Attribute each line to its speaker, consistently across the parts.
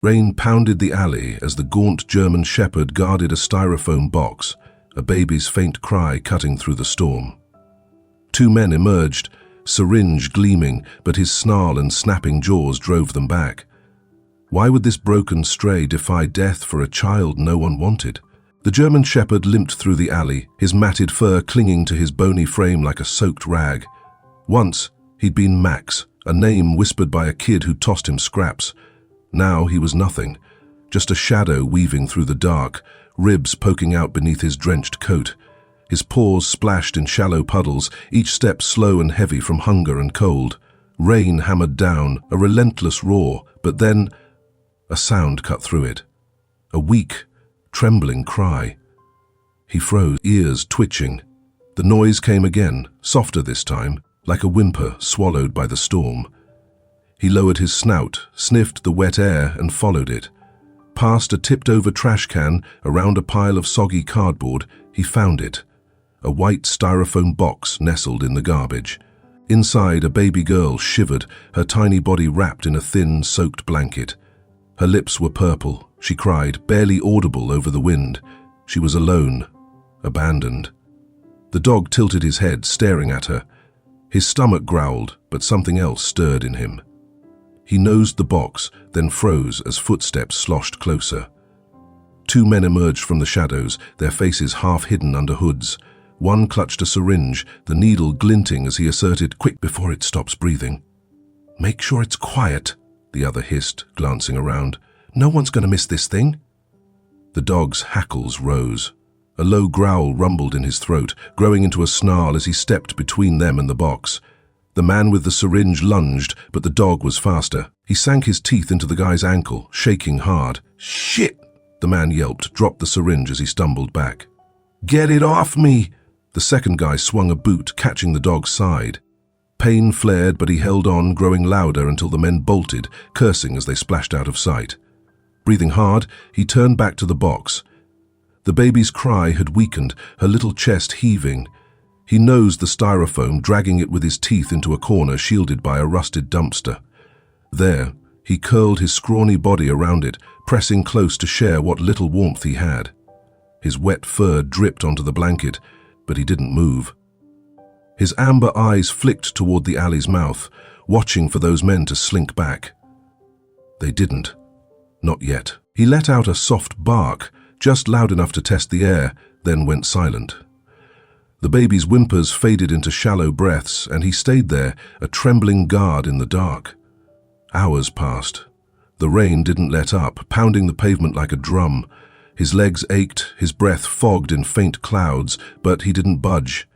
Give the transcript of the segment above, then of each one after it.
Speaker 1: Rain pounded the alley as the gaunt German shepherd guarded a styrofoam box, a baby's faint cry cutting through the storm. Two men emerged, syringe gleaming, but his snarl and snapping jaws drove them back. Why would this broken stray defy death for a child no one wanted? The German shepherd limped through the alley, his matted fur clinging to his bony frame like a soaked rag. Once, he'd been Max, a name whispered by a kid who tossed him scraps. Now he was nothing, just a shadow weaving through the dark, ribs poking out beneath his drenched coat. His paws splashed in shallow puddles, each step slow and heavy from hunger and cold. Rain hammered down, a relentless roar, but then a sound cut through it. A weak, trembling cry. He froze, ears twitching. The noise came again, softer this time, like a whimper swallowed by the storm. He lowered his snout, sniffed the wet air, and followed it. Past a tipped-over trash can, around a pile of soggy cardboard, he found it. A white styrofoam box nestled in the garbage. Inside, a baby girl shivered, her tiny body wrapped in a thin, soaked blanket. Her lips were purple. She cried, barely audible over the wind. She was alone, abandoned. The dog tilted his head, staring at her. His stomach growled, but something else stirred in him. He nosed the box, then froze as footsteps sloshed closer. Two men emerged from the shadows, their faces half hidden under hoods. One clutched a syringe, the needle glinting as he asserted, "Quick before it stops breathing." "Make sure it's quiet," the other hissed, glancing around. "No one's going to miss this thing." The dog's hackles rose. A low growl rumbled in his throat, growing into a snarl as he stepped between them and the box. The man with the syringe lunged, but the dog was faster. He sank his teeth into the guy's ankle, shaking hard. "Shit!" the man yelped, dropped the syringe as he stumbled back. "Get it off me!" The second guy swung a boot, catching the dog's side. Pain flared, but he held on, growing louder until the men bolted, cursing as they splashed out of sight. Breathing hard, he turned back to the box. The baby's cry had weakened, her little chest heaving. He nosed the styrofoam, dragging it with his teeth into a corner shielded by a rusted dumpster. There, he curled his scrawny body around it, pressing close to share what little warmth he had. His wet fur dripped onto the blanket, but he didn't move. His amber eyes flicked toward the alley's mouth, watching for those men to slink back. They didn't. Not yet. He let out a soft bark, just loud enough to test the air, then went silent. The baby's whimpers faded into shallow breaths, and he stayed there, a trembling guard in the dark. Hours passed. The rain didn't let up, pounding the pavement like a drum. His legs ached, his breath fogged in faint clouds, but he didn't budge.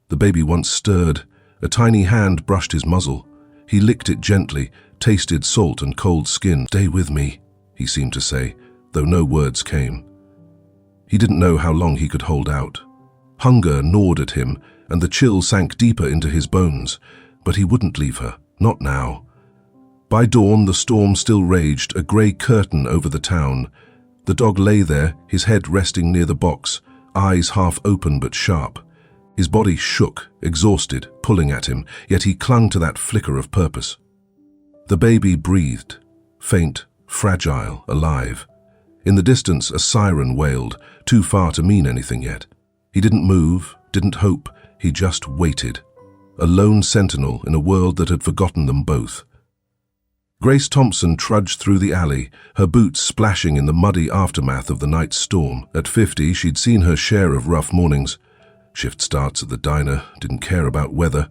Speaker 1: The baby once stirred. A tiny hand brushed his muzzle. He licked it gently, tasted salt and cold skin. "Stay with me," he seemed to say, though no words came. He didn't know how long he could hold out. Hunger gnawed at him, and the chill sank deeper into his bones, but he wouldn't leave her, not now. By dawn, the storm still raged, a grey curtain over the town. The dog lay there, his head resting near the box, eyes half open but sharp. His body shook, exhausted, pulling at him, yet he clung to that flicker of purpose. The baby breathed, faint, fragile, alive. In the distance, a siren wailed, too far to mean anything yet. He didn't move, didn't hope, he just waited. A lone sentinel in a world that had forgotten them both. Grace Thompson trudged through the alley, her boots splashing in the muddy aftermath of the night's storm. At 50, she'd seen her share of rough mornings. Shift starts at the diner, didn't care about weather,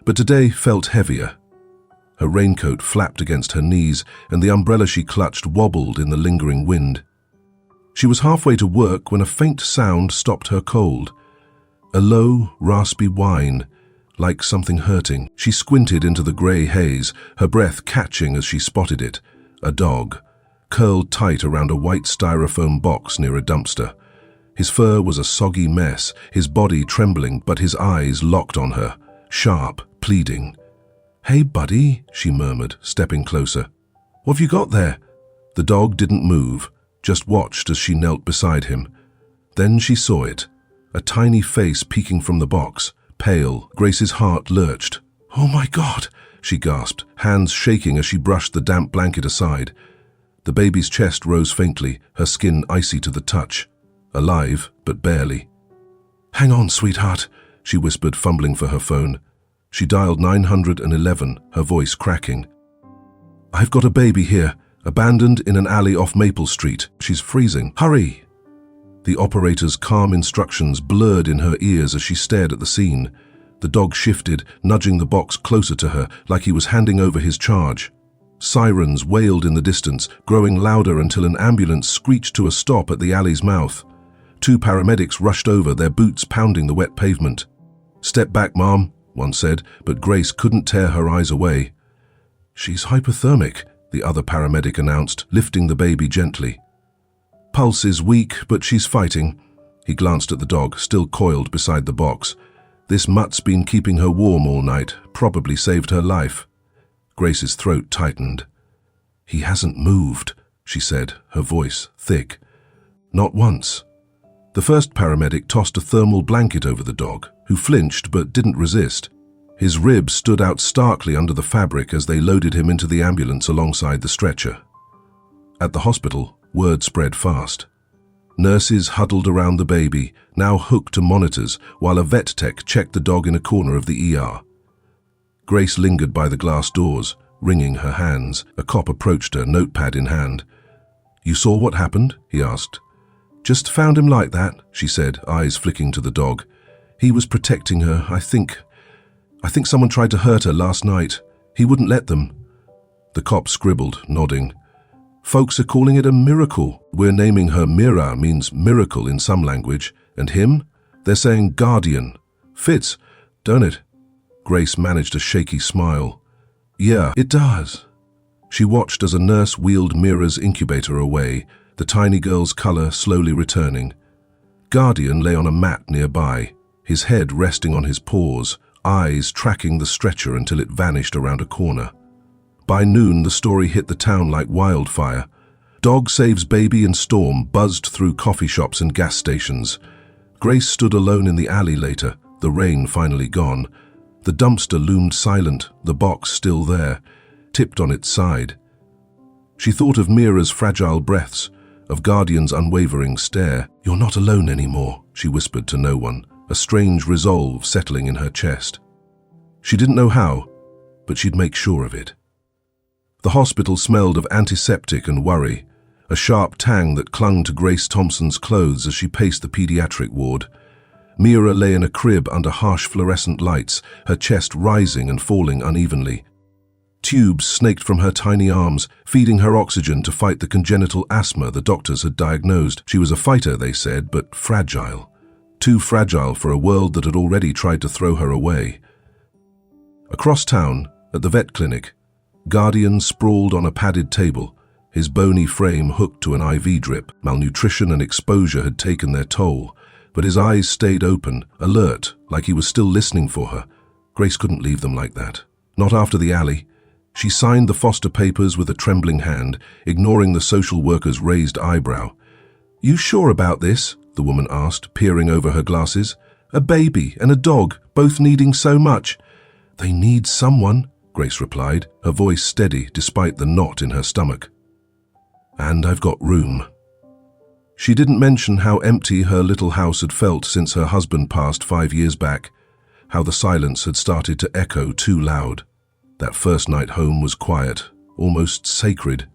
Speaker 1: but today felt heavier. Her raincoat flapped against her knees, and the umbrella she clutched wobbled in the lingering wind. She was halfway to work when a faint sound stopped her cold. A low, raspy whine, like something hurting. She squinted into the grey haze, her breath catching as she spotted it. A dog, curled tight around a white styrofoam box near a dumpster. His fur was a soggy mess, his body trembling, but his eyes locked on her, sharp, pleading. "Hey, buddy," she murmured, stepping closer. "What have you got there?" The dog didn't move, just watched as she knelt beside him. Then she saw it, a tiny face peeking from the box, pale. Grace's heart lurched. "Oh my God," she gasped, hands shaking as she brushed the damp blanket aside. The The baby's chest rose faintly, her skin icy to the touch. Alive, but barely. "Hang on, sweetheart," she whispered, fumbling for her phone. She dialed 911, her voice cracking. "I've got a baby here, abandoned in an alley off Maple Street. She's freezing. Hurry!" The operator's calm instructions blurred in her ears as she stared at the scene. The dog shifted, nudging the box closer to her, like he was handing over his charge. Sirens wailed in the distance, growing louder until an ambulance screeched to a stop at the alley's mouth. 2 paramedics rushed over, their boots pounding the wet pavement. "Step back, Mom," one said, but Grace couldn't tear her eyes away. "She's hypothermic," the other paramedic announced, lifting the baby gently. "Pulse is weak, but she's fighting." He glanced at the dog, still coiled beside the box. "This mutt's been keeping her warm all night, probably saved her life." Grace's throat tightened. "He hasn't moved," she said, her voice thick. "Not once." The first paramedic tossed a thermal blanket over the dog, who flinched but didn't resist. His ribs stood out starkly under the fabric as they loaded him into the ambulance alongside the stretcher. At the hospital, word spread fast. Nurses huddled around the baby, now hooked to monitors, while a vet tech checked the dog in a corner of the ER. Grace lingered by the glass doors, wringing her hands. A cop approached her, notepad in hand. "You saw what happened?" he asked. "Just found him like that," she said, eyes flicking to the dog. "He was protecting her, I think someone tried to hurt her last night. He wouldn't let them." The cop scribbled, nodding. "Folks are calling it a miracle. We're naming her Mira, means miracle in some language. And him? They're saying guardian. Fits, don't it?" Grace managed a shaky smile. "Yeah, it does." She watched as a nurse wheeled Mira's incubator away, the tiny girl's color slowly returning. Guardian lay on a mat nearby, his head resting on his paws, eyes tracking the stretcher until it vanished around a corner. By noon, the story hit the town like wildfire. Dog saves baby in storm buzzed through coffee shops and gas stations. Grace stood alone in the alley later, the rain finally gone. The dumpster loomed silent, the box still there, tipped on its side. She thought of Mira's fragile breaths, of Guardian's unwavering stare. "You're not alone anymore," she whispered to no one, a strange resolve settling in her chest. She didn't know how, but she'd make sure of it. The hospital smelled of antiseptic and worry, a sharp tang that clung to Grace Thompson's clothes as she paced the pediatric ward. Mira lay in a crib under harsh fluorescent lights, her chest rising and falling unevenly. Tubes snaked from her tiny arms, feeding her oxygen to fight the congenital asthma the doctors had diagnosed. She was a fighter, they said, but fragile. Too fragile for a world that had already tried to throw her away. Across town, at the vet clinic, Guardian sprawled on a padded table, his bony frame hooked to an IV drip. Malnutrition and exposure had taken their toll, but his eyes stayed open, alert, like he was still listening for her. Grace couldn't leave them like that. Not after the alley. She signed the foster papers with a trembling hand, ignoring the social worker's raised eyebrow. "You sure about this?" the woman asked, peering over her glasses. "A baby and a dog, both needing so much." "They need someone," Grace replied, her voice steady despite the knot in her stomach. "And I've got room." She didn't mention how empty her little house had felt since her husband passed 5 years back, how the silence had started to echo too loud. That first night home was quiet, almost sacred.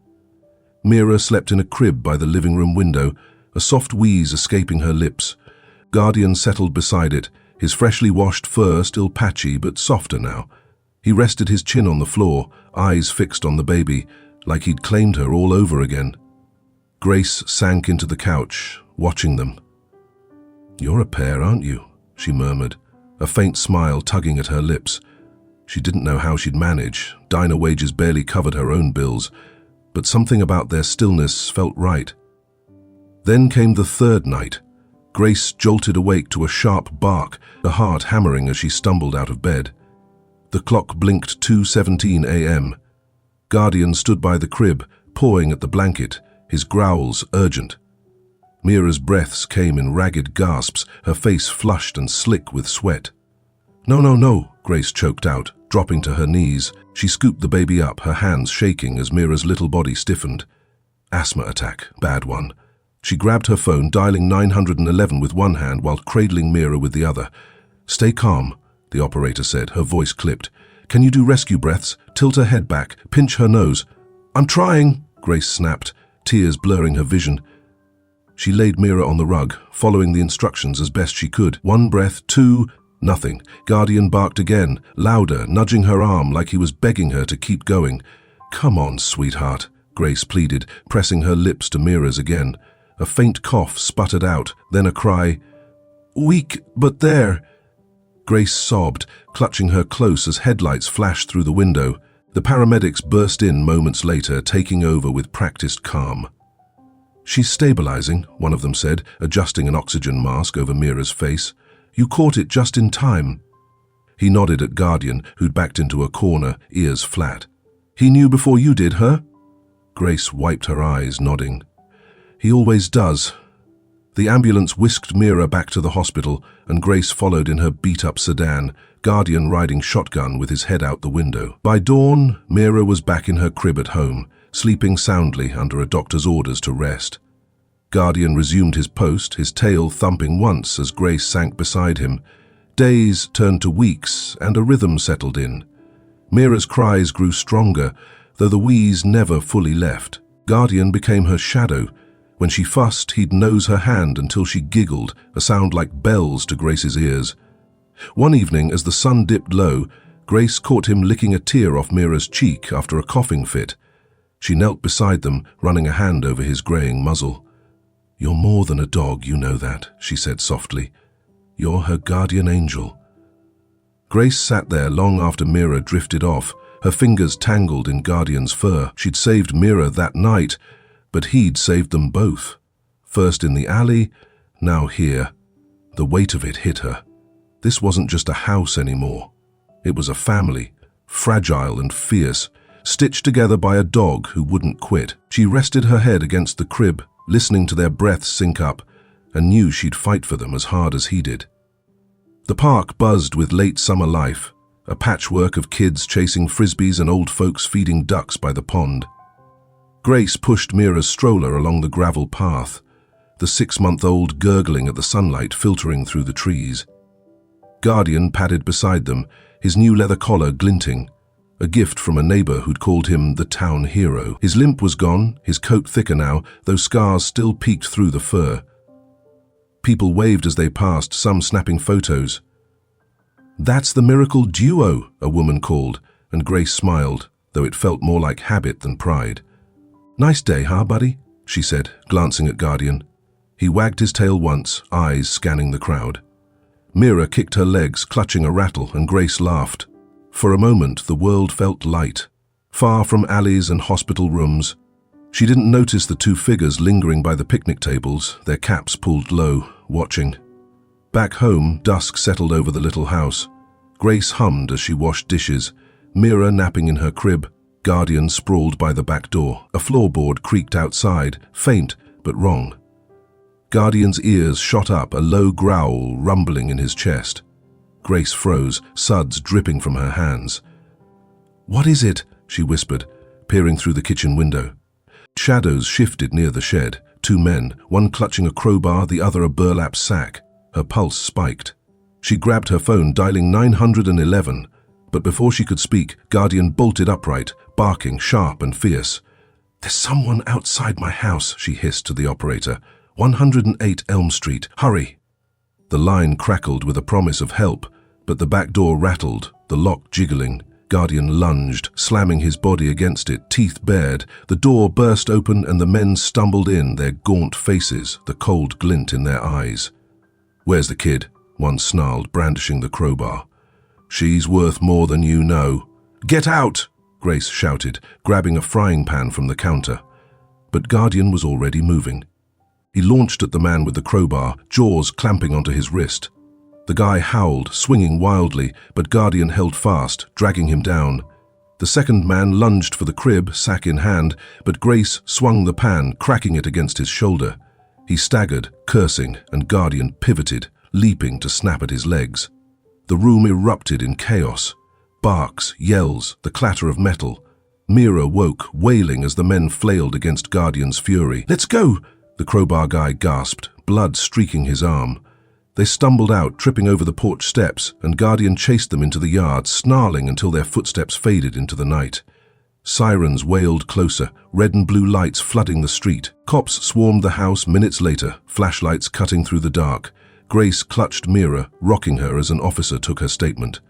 Speaker 1: Mira slept in a crib by the living room window, a soft wheeze escaping her lips. Guardian settled beside it, his freshly washed fur still patchy but softer now. He rested his chin on the floor, eyes fixed on the baby, like he'd claimed her all over again. Grace sank into the couch, watching them. "You're a pair, aren't you?" she murmured, a faint smile tugging at her lips. She didn't know how she'd manage. Diner wages barely covered her own bills, but something about their stillness felt right. Then came the third night. Grace jolted awake to a sharp bark, her heart hammering as she stumbled out of bed. The clock blinked 2:17 a.m. Guardian stood by the crib, pawing at the blanket, his growls urgent. Mira's breaths came in ragged gasps, her face flushed and slick with sweat. "No, no, no," Grace choked out, dropping to her knees. She scooped the baby up, her hands shaking as Mira's little body stiffened. Asthma attack, bad one. She grabbed her phone, dialing 911 with one hand while cradling Mira with the other. "Stay calm," the operator said, her voice clipped. "Can you do rescue breaths? Tilt her head back, pinch her nose." "I'm trying," Grace snapped, tears blurring her vision. She laid Mira on the rug, following the instructions as best she could. One breath, two, nothing. Guardian barked again, louder, nudging her arm like he was begging her to keep going. "Come on, sweetheart," Grace pleaded, pressing her lips to Mira's again. A faint cough sputtered out, then a cry. "Weak, but there." Grace sobbed, clutching her close as headlights flashed through the window. The paramedics burst in moments later, taking over with practiced calm. "She's stabilizing," one of them said, adjusting an oxygen mask over Mira's face. "You caught it just in time." He nodded at Guardian, who'd backed into a corner, ears flat. "He knew before you did, huh?" Grace wiped her eyes, nodding. "He always does." The ambulance whisked Mira back to the hospital, and Grace followed in her beat-up sedan, Guardian riding shotgun with his head out the window. By dawn, Mira was back in her crib at home, sleeping soundly under a doctor's orders to rest. Guardian resumed his post, his tail thumping once as Grace sank beside him. Days turned to weeks, and a rhythm settled in. Mira's cries grew stronger, though the wheeze never fully left. Guardian became her shadow. When she fussed, he'd nose her hand until she giggled, a sound like bells to Grace's ears. One evening, as the sun dipped low, Grace caught him licking a tear off Mira's cheek after a coughing fit. She knelt beside them, running a hand over his graying muzzle. "You're more than a dog, you know that," she said softly. "You're her guardian angel." Grace sat there long after Mira drifted off, her fingers tangled in Guardian's fur. She'd saved Mira that night, but he'd saved them both. First in the alley, now here. The weight of it hit her. This wasn't just a house anymore. It was a family, fragile and fierce, stitched together by a dog who wouldn't quit. She rested her head against the crib, listening to their breaths sync up, and knew she'd fight for them as hard as he did. The park buzzed with late summer life, a patchwork of kids chasing frisbees and old folks feeding ducks by the pond. Grace pushed Mira's stroller along the gravel path, the 6-month-old gurgling at the sunlight filtering through the trees. Guardian padded beside them, his new leather collar glinting, a gift from a neighbor who'd called him the town hero. His limp was gone, his coat thicker now, though scars still peeked through the fur. People waved as they passed, some snapping photos. "That's the miracle duo," a woman called, and Grace smiled, though it felt more like habit than pride. "Nice day, huh, buddy?" she said, glancing at Guardian. He wagged his tail once, eyes scanning the crowd. Mira kicked her legs, clutching a rattle, and Grace laughed. For a moment, the world felt light, far from alleys and hospital rooms. She didn't notice the two figures lingering by the picnic tables, their caps pulled low, watching. Back home, dusk settled over the little house. Grace hummed as she washed dishes, Mira napping in her crib, Guardian sprawled by the back door. A floorboard creaked outside, faint but wrong. Guardian's ears shot up, a low growl rumbling in his chest. Grace froze, suds dripping from her hands. "What is it?" she whispered, peering through the kitchen window. Shadows shifted near the shed, two men, one clutching a crowbar, the other a burlap sack. Her pulse spiked. She grabbed her phone, dialing 911, but before she could speak, Guardian bolted upright, barking sharp and fierce. "There's someone outside my house," she hissed to the operator. 108 Elm Street, hurry!" The line crackled with a promise of help, but the back door rattled, the lock jiggling. Guardian lunged, slamming his body against it, teeth bared. The door burst open and the men stumbled in, their gaunt faces, the cold glint in their eyes. "Where's the kid?" one snarled, brandishing the crowbar. "She's worth more than you know." "Get out!" Grace shouted, grabbing a frying pan from the counter. But Guardian was already moving. He launched at the man with the crowbar, jaws clamping onto his wrist. The guy howled, swinging wildly, but Guardian held fast, dragging him down. The second man lunged for the crib, sack in hand, but Grace swung the pan, cracking it against his shoulder. He staggered, cursing, and Guardian pivoted, leaping to snap at his legs. The room erupted in chaos. Barks, yells, the clatter of metal. Mira woke, wailing as the men flailed against Guardian's fury. "Let's go!" the crowbar guy gasped, blood streaking his arm. They stumbled out, tripping over the porch steps, and Guardian chased them into the yard, snarling until their footsteps faded into the night. Sirens wailed closer, red and blue lights flooding the street. Cops swarmed the house minutes later, flashlights cutting through the dark. Grace clutched Mira, rocking her as an officer took her statement.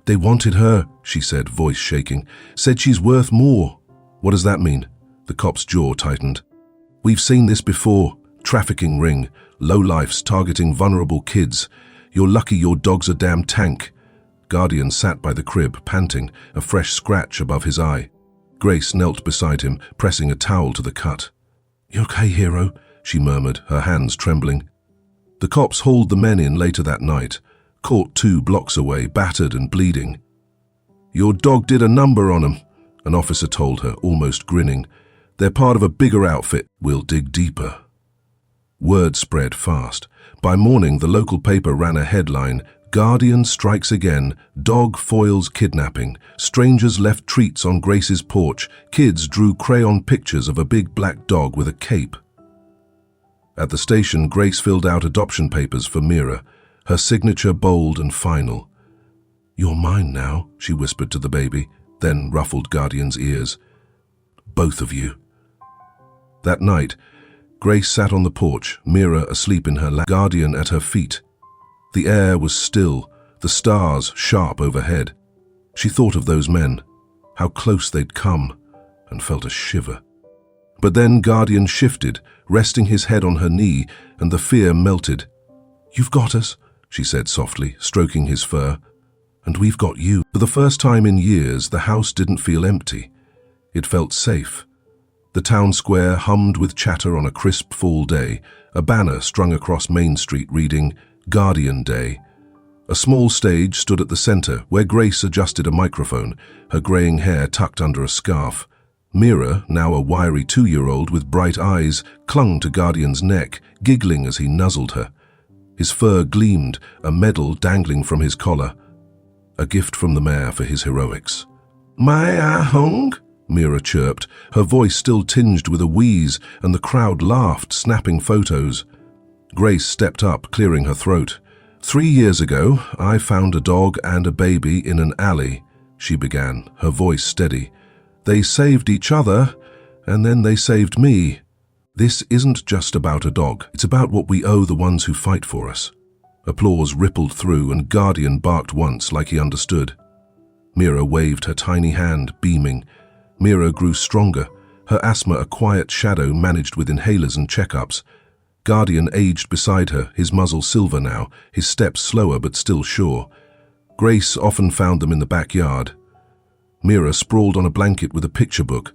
Speaker 1: "They wanted her," she said, voice shaking. "Said she's worth more." "What does that mean?" The cop's jaw tightened. "We've seen this before. Trafficking ring. Lowlifes targeting vulnerable kids. You're lucky your dog's a damn tank." Guardian sat by the crib, panting, a fresh scratch above his eye. Grace knelt beside him, pressing a towel to the cut. "You okay, hero?" she murmured, her hands trembling. The cops hauled the men in later that night, caught 2 blocks away, battered and bleeding. "Your dog did a number on 'em," an officer told her, almost grinning. "They're part of a bigger outfit. We'll dig deeper." Word spread fast. By morning, the local paper ran a headline, "Guardian strikes again, dog foils kidnapping. Strangers left treats on Grace's porch. Kids drew crayon pictures of a big black dog with a cape." At the station, Grace filled out adoption papers for Mira, her signature bold and final. "You're mine now," she whispered to the baby, then ruffled Guardian's ears. "Both of you." That night, Grace sat on the porch, Mira asleep in her lap, Guardian at her feet. The air was still, the stars sharp overhead. She thought of those men, how close they'd come, and felt a shiver. But then Guardian shifted, resting his head on her knee, and the fear melted. "You've got us," she said softly, stroking his fur. "And we've got you." For the first time in years, the house didn't feel empty. It felt safe. The town square hummed with chatter on a crisp fall day, a banner strung across Main Street reading, "Guardian Day." A small stage stood at the center, where Grace adjusted a microphone, her graying hair tucked under a scarf. Mira, now a wiry 2-year-old with bright eyes, clung to Guardian's neck, giggling as he nuzzled her. His fur gleamed, a medal dangling from his collar. A gift from the mayor for his heroics. "Mai Hung?" Mira chirped, her voice still tinged with a wheeze, and the crowd laughed, snapping photos. Grace stepped up, clearing her throat. "3 years ago, I found a dog and a baby in an alley," she began, her voice steady. "They saved each other, and then they saved me. This isn't just about a dog. It's about what we owe the ones who fight for us." Applause rippled through, and Guardian barked once like he understood. Mira waved her tiny hand, beaming. Mira grew stronger, her asthma a quiet shadow managed with inhalers and checkups. Guardian aged beside her, his muzzle silver now, his steps slower but still sure. Grace often found them in the backyard. Mira sprawled on a blanket with a picture book,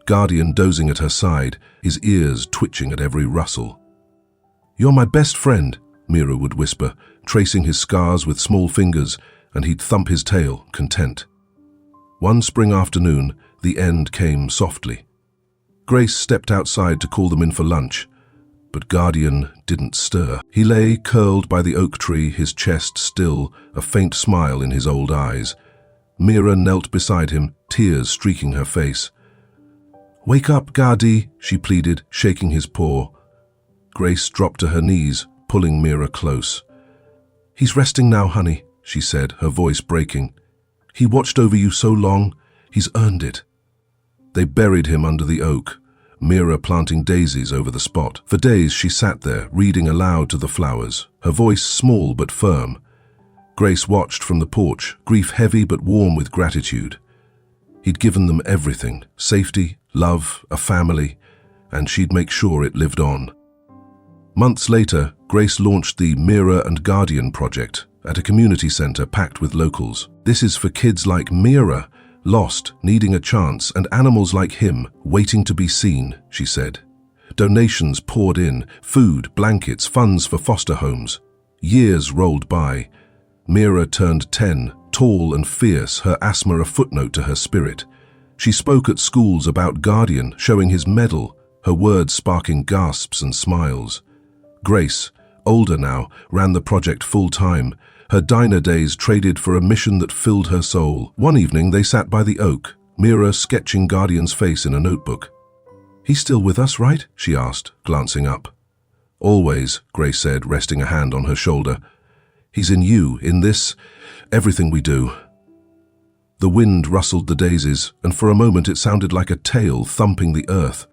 Speaker 1: Guardian dozing at her side, his ears twitching at every rustle. "You're my best friend," Mira would whisper, tracing his scars with small fingers, and he'd thump his tail, content. One spring afternoon, the end came softly. Grace stepped outside to call them in for lunch, but Guardian didn't stir. He lay curled by the oak tree, his chest still, a faint smile in his old eyes. Mira knelt beside him, tears streaking her face. "Wake up, Guardi," she pleaded, shaking his paw. Grace dropped to her knees, pulling Mira close. "He's resting now, honey," she said, her voice breaking. "He watched over you so long. He's earned it." They buried him under the oak, Mira planting daisies over the spot. For days she sat there, reading aloud to the flowers, her voice small but firm. Grace watched from the porch, grief heavy but warm with gratitude. He'd given them everything, safety, love, a family, and she'd make sure it lived on. Months later, Grace launched the Mira and Guardian project at a community center packed with locals. "This is for kids like Mira, lost, needing a chance, and animals like him, waiting to be seen," she said. Donations poured in, food, blankets, funds for foster homes. Years rolled by. Mira turned 10, tall and fierce, her asthma a footnote to her spirit. She spoke at schools about Guardian, showing his medal, her words sparking gasps and smiles. Grace, older now, ran the project full-time, her diner days traded for a mission that filled her soul. One evening they sat by the oak, Mira sketching Guardian's face in a notebook. "He's still with us, right?" she asked, glancing up. "Always," Grace said, resting a hand on her shoulder. "He's in you, in this, everything we do." The wind rustled the daisies, and for a moment it sounded like a tail thumping the earth.